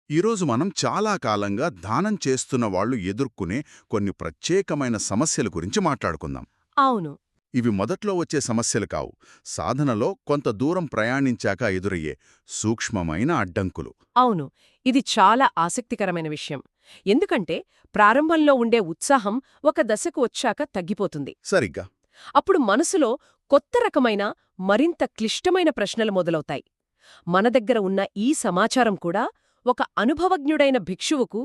ఈరోజు మనం చాలా కాలంగా ధ్యానం చేస్తున్న వాళ్ళు ఎదుర్కొనే కొన్ని ప్రత్యేకమైన సమస్యల గురించి మాట్లాడుకుందాం. అవును. ఇవి మొదట్లో వచ్చే సమస్యలు కావు. సాధనలో కొంత దూరం ప్రయాణించాక ఎదురయ్యే సూక్ష్మమైన అడ్డంకులు. అవును. ఇది చాలా ఆసక్తికరమైన విషయం. ఎందుకంటే ప్రారంభంలో ఉండే ఉత్సాహం ఒక దశకు వచ్చాక తగ్గిపోతుంది. సరిగ్గా. అప్పుడు మనసులో కొత్త రకమైన, మరింత క్లిష్టమైన ప్రశ్నలు మొదలవుతాయి. మన దగ్గర ఉన్న ఈ సమాచారం కూడా ఒక అనుభవజ్ఞుడైన భిక్షువుకు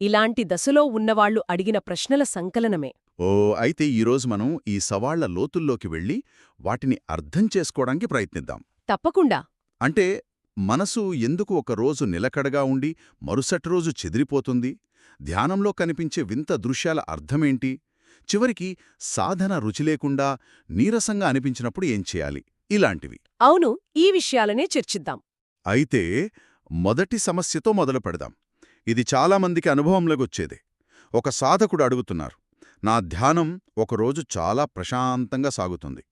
ఇలాంటి దశలో ఉన్నవాళ్లు అడిగిన ప్రశ్నల సంకలనమే. ఓ అయితే ఈరోజు మనం ఈ సవాళ్ల లోతుల్లోకి వెళ్ళి వాటిని అర్థం చేసుకోవడానికి ప్రయత్నిద్దాం. తప్పకుండా. అంటే మనసు ఎందుకు ఒక రోజు నిలకడగా ఉండి మరుసటి రోజు చెదిరిపోతుంది? ధ్యానంలో కనిపించే వింత దృశ్యాల అర్థమేంటి? చివరికి సాధన రుచి లేకుండా నీరసంగా అనిపించినప్పుడు ఏం చేయాలి? ఇలాంటివి. అవును, ఈ విషయాలనే చర్చిద్దాం. అయితే మొదటి సమస్యతో మొదలు పెడదాం. ఇది చాలామందికి అనుభవంలోకొచ్చేదే. ఒక సాధకుడు అడుగుతున్నారు, నా ధ్యానం ఒకరోజు చాలా ప్రశాంతంగా సాగుతుంది,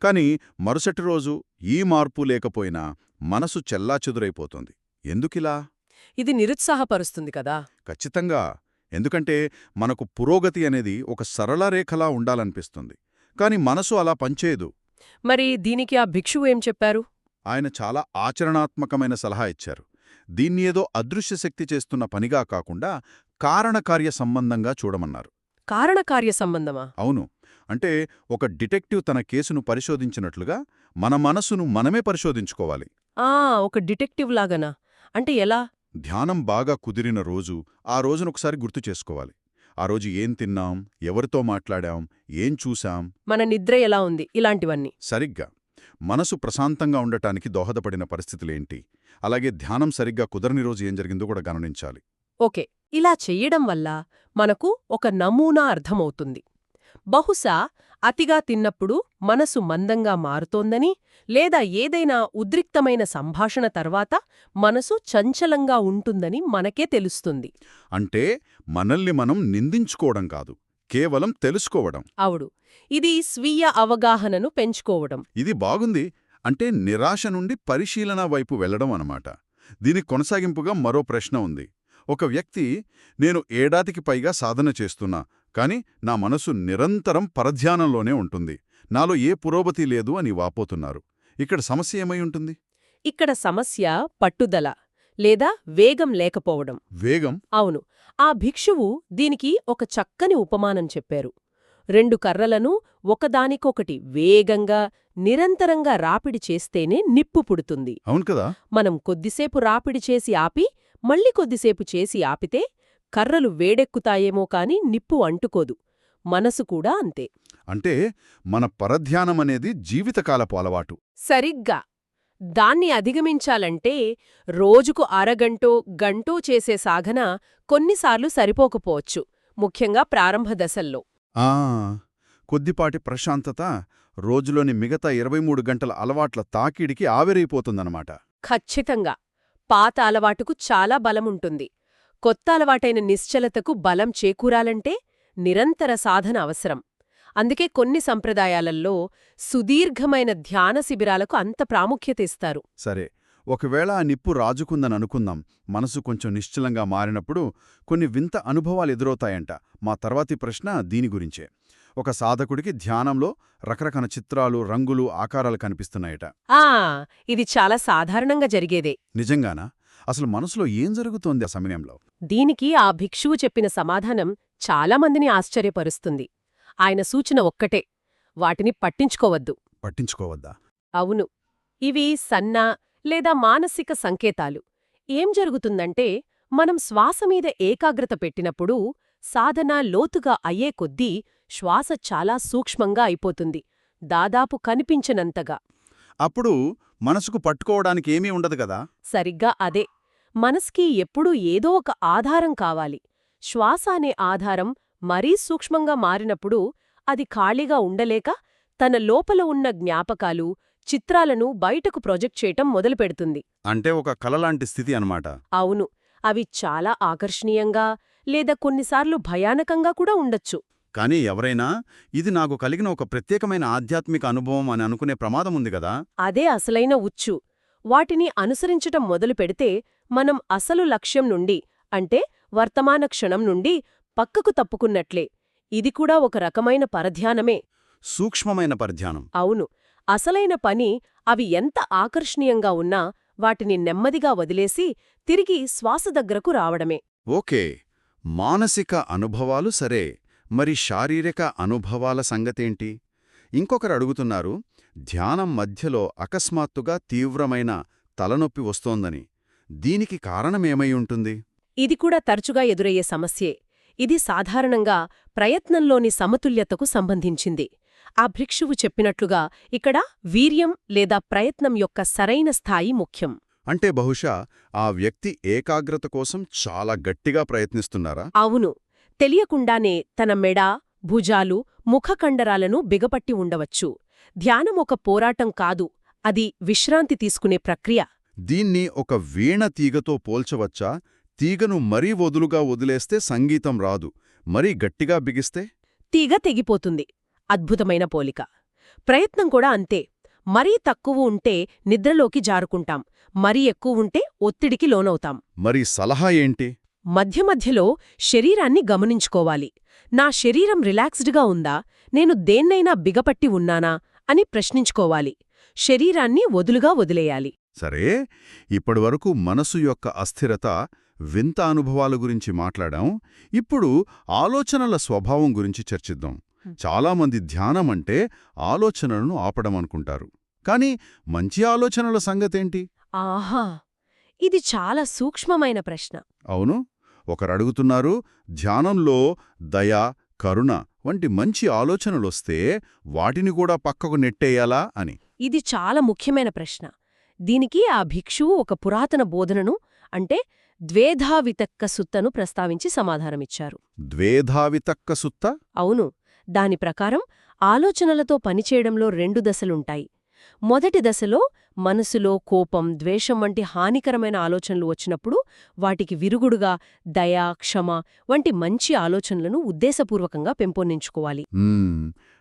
కాని మరుసటి రోజు ఈ మార్పు లేకపోయినా మనసు చెల్లాచెదురైపోతుంది. ఎందుకిలా? ఇది నిరుత్సాహపరుస్తుంది కదా. ఖచ్చితంగా. ఎందుకంటే మనకు పురోగతి అనేది ఒక సరళ రేఖలా ఉండాలనిపిస్తుంది, కాని మనసు అలా పనిచేయదు. మరి దీనికి ఆ భిక్షువు ఏం చెప్పారు? ఆయన చాలా ఆచరణాత్మకమైన సలహా ఇచ్చారు. దీన్ని ఏదో అదృశ్య శక్తి చేస్తున్న పనిగా కాకుండా కారణకార్య సంబంధంగా చూడమన్నారు. కారణకార్య సంబంధమా? అవును. అంటే ఒక డిటెక్టివ్ తన కేసును పరిశోధించినట్లుగా మన మనసును మనమే పరిశోధించుకోవాలి. ఒక డిటెక్టివ్ లాగనా? అంటే ఎలా? ధ్యానం బాగా కుదిరిన రోజు ఆ రోజునొకసారి గుర్తు చేసుకోవాలి. ఆ రోజు ఏం తిన్నాం, ఎవరితో మాట్లాడాం, ఏం చూశాం, మన నిద్ర ఎలా ఉంది, ఇలాంటివన్నీ. సరిగ్గా మనసు ప్రశాంతంగా ఉండటానికి దోహదపడిన పరిస్థితులేంటి, అలాగే ధ్యానం సరిగ్గా కుదరని రోజు ఏం జరిగిందో కూడా గమనించాలి. ఓకే. ఇలా చెయ్యడం వల్ల మనకు ఒక నమూనా అర్థమవుతుంది. బహుశా అతిగా తిన్నప్పుడు మనసు మందంగా మారుతోందని, లేదా ఏదైనా ఉద్రిక్తమైన సంభాషణ తర్వాత మనసు చంచలంగా ఉంటుందని మనకే తెలుస్తుంది. అంటే మనల్ని మనం నిందించుకోవడం కాదు, కేవలం తెలుసుకోవడం. అవుడు. ఇది స్వీయ అవగాహనను పెంచుకోవడం. ఇది బాగుంది. అంటే నిరాశ నుండి పరిశీలన వైపు వెళ్లడం అన్నమాట. దీని కొనసాగింపుగా మరో ప్రశ్న ఉంది. ఒక వ్యక్తి, నేను ఏడాదికి పైగా సాధన చేస్తున్నా, కాని నా మనసు నిరంతరం పరధ్యానంలోనే ఉంటుంది, నాలో ఏ పురోగతి లేదు అని వాపోతున్నారు. ఇక్కడ సమస్య ఏమై ఉంటుంది? ఇక్కడ సమస్య పట్టుదల లేదా వేగం లేకపోవడం. వేగం? అవును. ఆ భిక్షువు దీనికి ఒక చక్కని ఉపమానం చెప్పారు. 2 కర్రలను ఒకదానికొకటి వేగంగా, నిరంతరంగా రాపిడి చేస్తేనే నిప్పు పుడుతుంది. అవును కదా. మనం కొద్దిసేపు రాపిడి చేసి ఆపి, మళ్ళీ కొద్దిసేపు చేసి ఆపితే కర్రలు వేడెక్కుతాయేమో కాని నిప్పు అంటుకోదు. మనసు కూడా అంతే. అంటే మన పరధ్యానమనేది జీవితకాలపు అలవాటు. సరిగ్గా. దాన్ని అధిగమించాలంటే రోజుకు అరగంటో గంటో చేసే సాధన కొన్నిసార్లు సరిపోకపోవచ్చు, ముఖ్యంగా ప్రారంభ దశల్లో. ఆ కొద్దిపాటి ప్రశాంతత రోజులోని మిగతా 23 గంటల అలవాట్ల తాకిడికి ఆవిరైపోతుందన్నమాట. ఖచ్చితంగా. పాత అలవాటుకు చాలా బలముంటుంది. కొత్త అలవాటైన నిశ్చలతకు బలం చేకూరాలంటే నిరంతర సాధన అవసరం. అందుకే కొన్ని సంప్రదాయాలల్లో సుదీర్ఘమైన ధ్యాన శిబిరాలకు అంత ప్రాముఖ్యత ఇస్తారు. సరే, ఒకవేళ ఆ నిప్పు రాజుకుందని అనుకుందాం. మనసు కొంచెం నిశ్చలంగా మారినప్పుడు కొన్ని వింత అనుభవాలు ఎదురవుతాయంట. మా తర్వాతి ప్రశ్న దీని గురించే. ఒక సాధకుడికి ధ్యానంలో రకరకాల చిత్రాలు, రంగులు, ఆకారాలు కనిపిస్తున్నాయట. ఇది చాలా సాధారణంగా జరిగేదే. నిజంగానా? అసలు మనసులో ఏం జరుగుతోంది ఆ సమయంలో? దీనికి ఆ భిక్షువు చెప్పిన సమాధానం చాలామందిని ఆశ్చర్యపరుస్తుంది. ఆయన సూచన ఒక్కటే: వాటిని పట్టించుకోవద్దు. పట్టించుకోవద్దా? అవును. ఇవి సన్నా లేదా మానసిక సంకేతాలు. ఏం జరుగుతుందంటే, మనం శ్వాసమీద ఏకాగ్రత పెట్టినప్పుడు సాధన లోతుగా అయ్యే కొద్దీ శ్వాస చాలా సూక్ష్మంగా అయిపోతుంది, దాదాపు కనిపించనంతగా. అప్పుడు మనసుకు పట్టుకోవడానికి ఏమీ ఉండదు కదా. సరిగ్గా అదే. మనస్కి ఎప్పుడూ ఏదో ఒక ఆధారం కావాలి. శ్వాస అనే ఆధారం మరీ సూక్ష్మంగా మారినప్పుడు అది ఖాళీగా ఉండలేక తన లోపల ఉన్న జ్ఞాపకాలు, చిత్రాలను బయటకు ప్రొజెక్ట్ చేయటం మొదలుపెడుతుంది. అంటే ఒక కలలాంటి స్థితి అన్నమాట. అవును. అవి చాలా ఆకర్షణీయంగా లేదా కొన్నిసార్లు భయానకంగా కూడా ఉండొచ్చు. కానీ ఎవరైనా ఇది నాకు కలిగిన ఒక ప్రత్యేకమైన ఆధ్యాత్మిక అనుభవం అని అనుకునే ప్రమాదం ఉంది కదా. అదే అసలైన ఉచ్చు. వాటిని అనుసరించటం మొదలుపెడితే మనం అసలు లక్ష్యం నుండి అంటే వర్తమాన క్షణం నుండి పక్కకు తప్పుకున్నట్లే. ఇది కూడా ఒక రకమైన పరధ్యానమే. సూక్ష్మమైన పరధ్యానం. అవును. అసలైన పని అవి ఎంత ఆకర్షణీయంగా ఉన్నా వాటిని నెమ్మదిగా వదిలేసి తిరిగి శ్వాస దగ్గరకు రావడమే. ఓకే, మానసిక అనుభవాలు సరే, మరి శారీరక అనుభవాల సంగతేంటి? ఇంకొకరు అడుగుతున్నారు, ధ్యానం మధ్యలో అకస్మాత్తుగా తీవ్రమైన తలనొప్పి వస్తోందని. దీనికి కారణమేమై ఉంటుంది? ఇది కూడా తరచుగా ఎదురయ్యే సమస్యే. ఇది సాధారణంగా ప్రయత్నంలోని సమతుల్యతకు సంబంధించింది. ఆ భిక్షువు చెప్పినట్లుగా ఇక్కడ వీర్యం లేదా ప్రయత్నం యొక్క సరైన స్థాయి ముఖ్యం. అంటే బహుశా ఆ వ్యక్తి ఏకాగ్రత కోసం చాలా గట్టిగా ప్రయత్నిస్తున్నారా? అవును. తెలియకుండానే తన మెడ, భుజాలు, ముఖకండరాలను బిగపట్టి ఉండవచ్చు. ధ్యానం ఒక పోరాటం కాదు, అది విశ్రాంతి తీసుకునే ప్రక్రియ. దీన్ని ఒక వీణ తీగతో పోల్చవచ్చా? తీగను మరీ వదులుగా వదిలేస్తే సంగీతం రాదు, మరీ గట్టిగా బిగిస్తే? తీగ తెగిపోతుంది. అద్భుతమైన పోలిక. ప్రయత్నం కూడా అంతే. మరీ తక్కువ ఉంటే నిద్రలోకి జారుకుంటాం, మరీ ఎక్కువుంటే ఒత్తిడికి లోనవుతాం. మరి సలహా ఏంటి? మధ్య మధ్యలో శరీరాన్ని గమనించుకోవాలి. నా శరీరం రిలాక్స్డ్గా ఉందా, నేను దేన్నైనా బిగపట్టి ఉన్నానా అని ప్రశ్నించుకోవాలి. శరీరాన్ని వదులుగా వదిలేయాలి. సరే, ఇప్పటివరకు మనసు యొక్క అస్థిరత, వింత అనుభవాల గురించి మాట్లాడాం. ఇప్పుడు ఆలోచనల స్వభావం గురించి చర్చిద్దాం. చాలామంది ధ్యానమంటే ఆలోచనలను ఆపడం అనుకుంటారు. కానీ మంచి ఆలోచనల సంగతేంటి? ఆహా, ఇది చాలా సూక్ష్మమైన ప్రశ్న. అవును, ఒకరడుగుతున్నారు, ధ్యానంలో దయ, కరుణ వంటి మంచి ఆలోచనలొస్తే వాటిని కూడా పక్కకు నెట్టేయాలా అని. ఇది చాలా ముఖ్యమైన ప్రశ్న. దీనికి ఆ భిక్షువు ఒక పురాతన బోధనను అంటే ద్వేధావితక్క సుత్తను ప్రస్తావించి సమాధానమిచ్చారు. ద్వేధావితక్క సుత్త? అవును. దాని ప్రకారం ఆలోచనలతో పనిచేయడంలో 2 దశలుంటాయి. మొదటి దశలో మనసులో కోపం, ద్వేషం వంటి హానికరమైన ఆలోచనలు వచ్చినప్పుడు వాటికి విరుగుడుగా దయ, క్షమ వంటి మంచి ఆలోచనలను ఉద్దేశపూర్వకంగా పెంపొందించుకోవాలి.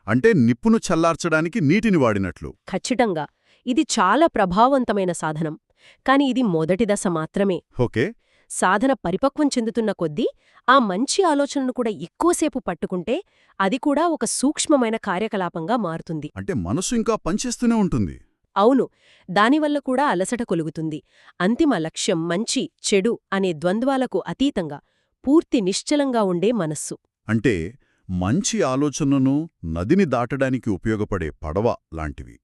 అంటే నిప్పును చల్లార్చడానికి నీటిని వాడినట్లు. ఖచ్చితంగా. ఇది చాలా ప్రభావవంతమైన సాధనం. కాని ఇది మొదటి దశ మాత్రమే. ఓకే. సాధన పరిపక్వం చెందుతున్న కొద్దీ ఆ మంచి ఆలోచనను కూడా ఎక్కువసేపు పట్టుకుంటే అది కూడా ఒక సూక్ష్మమైన కార్యకలాపంగా మారుతుంది. అంటే మనసు ఇంకా పనిచేస్తూనే ఉంటుంది. అవును. దానివల్ల కూడా అలసట కొలుగుతుంది. అంతిమ లక్ష్యం మంచి, చెడు అనే ద్వంద్వాలకు అతీతంగా పూర్తి నిశ్చలంగా ఉండే మనస్సు. అంటే మంచి ఆలోచనను నదిని దాటడానికి ఉపయోగపడే పడవ లాంటివి.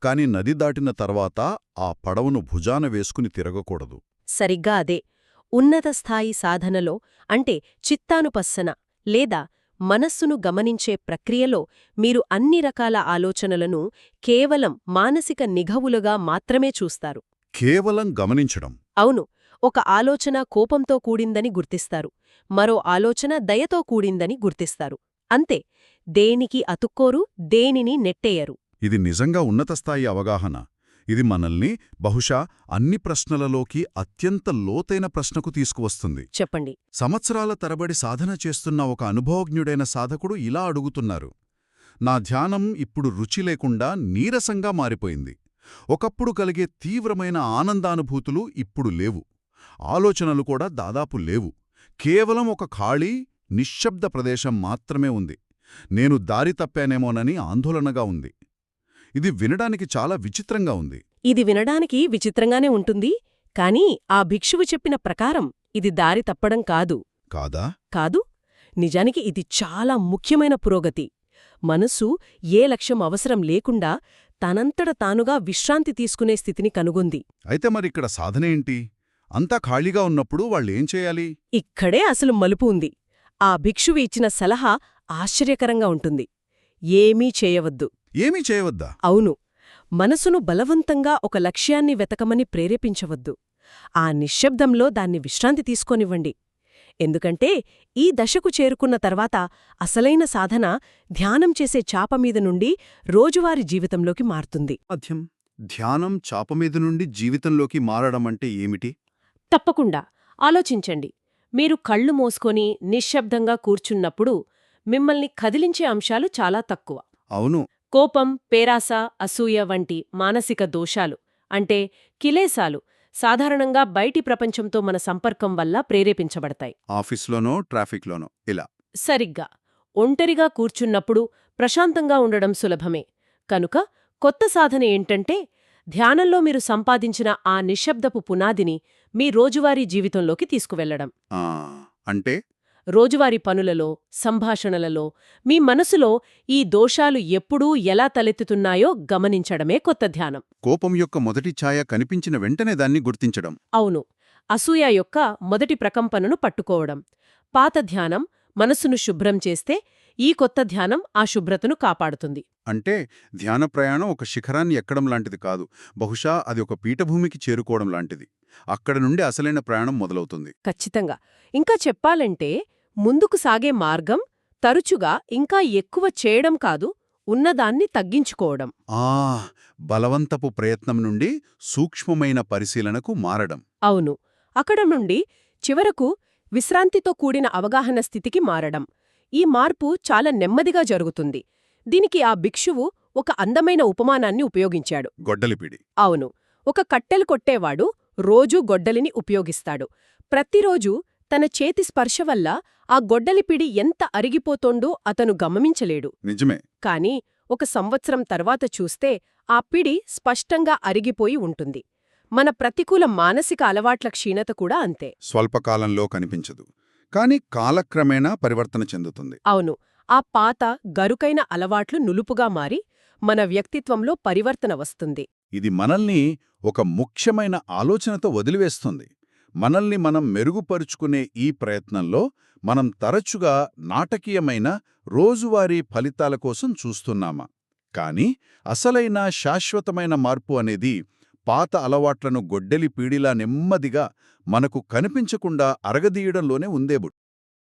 కాని నది దాటిన తర్వాత ఆ పడవను భుజాన వేసుకుని తిరగకూడదు. సరిగ్గా అదే. ఉన్నత స్థాయి సాధనలో అంటే చిత్తానుపස්සన లేదా మనస్సును గమనించే ప్రక్రియలో మీరు అన్ని రకాల ఆలోచనలను కేవలం మానసిక నిఘవులుగా మాత్రమే చూస్తారు. కేవలం గమనించడం. అవును. ఒక ఆలోచన కోపంతో కూడిందని గుర్తిస్తారు, మరో ఆలోచన దయతో కూడిందని గుర్తిస్తారు. అంతే. దేనికి అతుక్కోరు, దేనిని నెట్టేయరు. ఇది నిజంగా ఉన్నతస్థాయి అవగాహన. ఇది మనల్ని బహుశా అన్ని ప్రశ్నలలోకి అత్యంత లోతైన ప్రశ్నకు తీసుకువస్తుంది. చెప్పండి. సంవత్సరాల తరబడి సాధన చేస్తున్న ఒక అనుభవజ్ఞుడైన సాధకుడు ఇలా అడుగుతున్నారు, నా ధ్యానం ఇప్పుడు రుచి లేకుండా నీరసంగా మారిపోయింది. ఒకప్పుడు కలిగే తీవ్రమైన ఆనందానుభూతులు ఇప్పుడు లేవు. ఆలోచనలు కూడా దాదాపు లేవు. కేవలం ఒక ఖాళీ, నిశ్శబ్ద ప్రదేశం మాత్రమే ఉంది. నేను దారి తప్పానేమోనని ఆందోళనగా ఉంది. ఇది వినడానికి చాలా విచిత్రంగా ఉంది. ఇది వినడానికి విచిత్రంగానే ఉంటుంది. కాని ఆ భిక్షువు చెప్పిన ప్రకారం ఇది దారి తప్పడం కాదు. కాదా? కాదు. నిజానికి ఇది చాలా ముఖ్యమైన పురోగతి. మనసు ఏ లక్ష్యం అవసరం లేకుండా తనంతట తానుగా విశ్రాంతి తీసుకునే స్థితిని కనుగొంది. అయితే మరిక్కడ సాధనేంటి? అంతా ఖాళీగా ఉన్నప్పుడు వాళ్ళేం చేయాలి? ఇక్కడే అసలు మలుపు ఉంది. ఆ భిక్షువు ఇచ్చిన సలహా ఆశ్చర్యకరంగా ఉంటుంది. ఏమీ చేయవద్దు. ఏమీ చేయవద్దా? అవును. మనసును బలవంతంగా ఒక లక్ష్యాన్ని వెతకమని ప్రేరేపించవద్దు. ఆ నిశ్శబ్దంలో దాన్ని విశ్రాంతి తీసుకోనివ్వండి. ఎందుకంటే ఈ దశకు చేరుకున్న తర్వాత అసలైన సాధన ధ్యానం చేసే చాపమీద నుండి రోజువారీ జీవితంలోకి మారుతుంది. ధ్యానం చాపమీద నుండి జీవితంలోకి మారడమంటే ఏమిటి? తప్పకుండా ఆలోచించండి. మీరు కళ్ళు మూసుకొని నిశ్శబ్దంగా కూర్చున్నప్పుడు మిమ్మల్ని కదిలించే అంశాలు చాలా తక్కువ. అవును. కోపం, పేరాస, అసూయ వంటి మానసిక దోషాలు అంటే కిలేసాలు సాధారణంగా బయటి ప్రపంచంతో మన సంపర్కం వల్ల ప్రేరేపించబడతాయి. ఆఫీస్లోనో ట్రాఫిక్లోనో ఇలా. సరిగ్గా. ఒంటరిగా కూర్చున్నప్పుడు ప్రశాంతంగా ఉండడం సులభమే. కనుక కొత్త సాధన ఏంటంటే, ధ్యానంలో మీరు సంపాదించిన ఆ నిశ్శబ్దపు పునాదిని మీ రోజువారీ జీవితంలోకి తీసుకువెళ్లడం. ఆ, అంటే రోజువారీ పనులలో, సంభాషణలలో మీ మనసులో ఈ దోషాలు ఎప్పుడూ ఎలా తలెత్తుతున్నాయో గమనించడమే కొత్త ధ్యానం. కోపం యొక్క మొదటి ఛాయ కనిపించిన వెంటనే దాన్ని గుర్తించడం. అవును. అసూయ యొక్క మొదటి ప్రకంపనను పట్టుకోవడం. పాత ధ్యానం మనసును శుభ్రం చేస్తే, ఈ కొత్త ధ్యానం ఆ శుభ్రతను కాపాడుతుంది. అంటే ధ్యాన ప్రయాణం ఒక శిఖరాన్ని ఎక్కడం లాంటిది కాదు, బహుశా అది ఒక పీఠభూమికి చేరుకోవడం లాంటిది. అక్కడ నుండి అసలైన ప్రయాణం మొదలవుతుంది. ఖచ్చితంగా. ఇంకా చెప్పాలంటే, ముందుకు సాగే మార్గం తరచుగా ఇంకా ఎక్కువ చేయడం కాదు, ఉన్నదాన్ని తగ్గించుకోవడం. ఆ, బలవంతపు ప్రయత్నం నుండి సూక్ష్మమైన పరిశీలనకు మారడం. అవును. అక్కడ నుండి చివరకు విశ్రాంతితో కూడిన అవగాహన స్థితికి మారడం. ఈ మార్పు చాలా నెమ్మదిగా జరుగుతుంది. దీనికి ఆ భిక్షువు ఒక అందమైన ఉపమానాన్ని ఉపయోగించాడు. గొడ్డలిపిడి. అవును. ఒక కట్టెలు కొట్టేవాడు రోజూ గొడ్డలిని ఉపయోగిస్తాడు. ప్రతిరోజూ తన చేతి స్పర్శ వల్ల ఆ గొడ్డలిపిడి ఎంత అరిగిపోతోందో అతను గమనించలేడు. నిజమే. కాని 1 సంవత్సరం తర్వాత చూస్తే ఆ పిడి స్పష్టంగా అరిగిపోయి ఉంటుంది. మన ప్రతికూల మానసిక అలవాట్ల క్షీణత కూడా అంతే. స్వల్పకాలంలో కనిపించదు, కానీ కాలక్రమేణా పరివర్తన చెందుతుంది. అవును. ఆ పాత గరుకైన అలవాట్లు నులుపుగా మారి మన వ్యక్తిత్వంలో పరివర్తన వస్తుంది. ఇది మనల్ని ఒక ముఖ్యమైన ఆలోచనతో వదిలివేస్తుంది. మనల్ని మనం మెరుగుపరుచుకునే ఈ ప్రయత్నంలో మనం తరచుగా నాటకీయమైన రోజువారీ ఫలితాల కోసం చూస్తున్నామా? కానీ అసలైన శాశ్వతమైన మార్పు అనేది పాత అలవాట్లను గొడ్డలి పీడిలా నెమ్మదిగా మనకు కనిపించకుండా అరగదీయడంలోనే ఉందేబు.